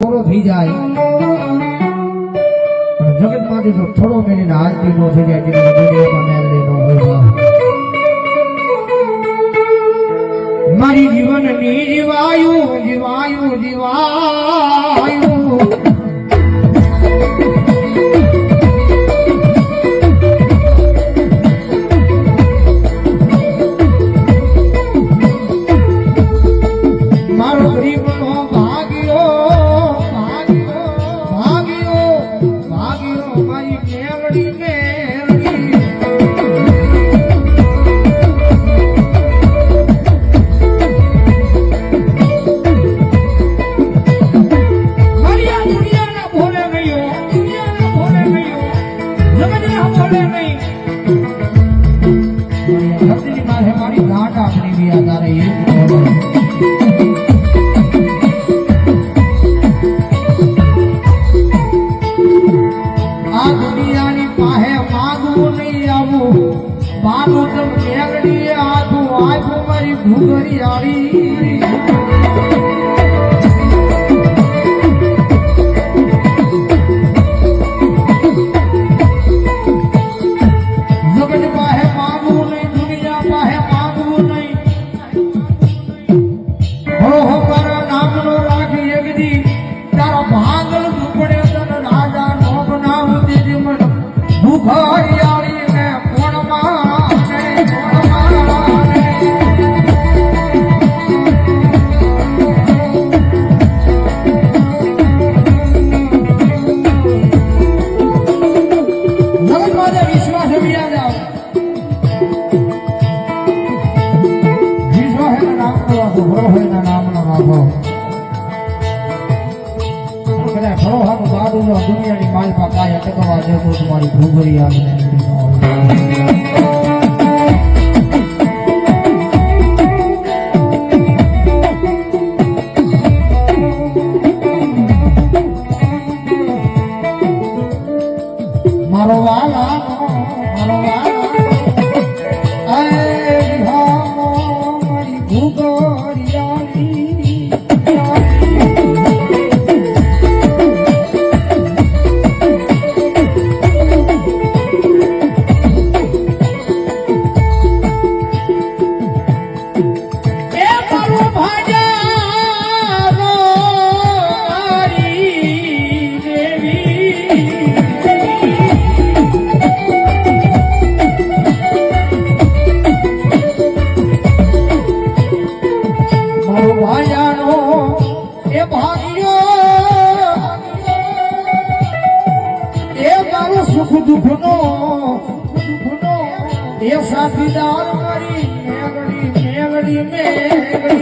પૂરો થઈ જાય પણ જગતમાંથી તો થોડો મેળીને હાલતી નો થઈ જાય કે દુનિયામાં મેળવી નો હોય મારી જીવનની જીવાયું જીવાયું જીવાયું મારો ગરીબનો ભાગ્યો ભાગ્યો ભાગ્યો ભાગ્યો મારી મેળડી મેળડી મારી આ દુનિયાના ભોલે ગયો દુનિયાના ભોલે ગયો જગતના ભોલે નહીં ધરતીની માથે મારી ઘાટ આપણી બી આધારે એ દુનિયાની પાસે માગવું નહીં આવું માગું તમ મેઘડી આતું આપ્યું મારી ભૂગરી આડી જગત પાસે માગવું નહીં દુનિયા પાસે માગવું નહીં હો મારા નામનો રાખી એકદી તારા ભાગલ ઝૂપડે તન રાજા નો બનાવતી જીવન ભૂખરિયાળી ને કોણમાં ને જગતમાં વિશ્વાસ અભિયા જાઓ વિશ્વાસ એના નામનો રાખો ભરો એના નામનો રાખો ફળો હાથ બાડું દુનિયાની માલપા કાય ટકવા દેતો તમારી ભૂગરી આવીને મારો વાલા મારી ભૂગરી આલી સુખ દુઃખનો એ સાથીદાર મારી મેઘડી મેઘડી મેઘડી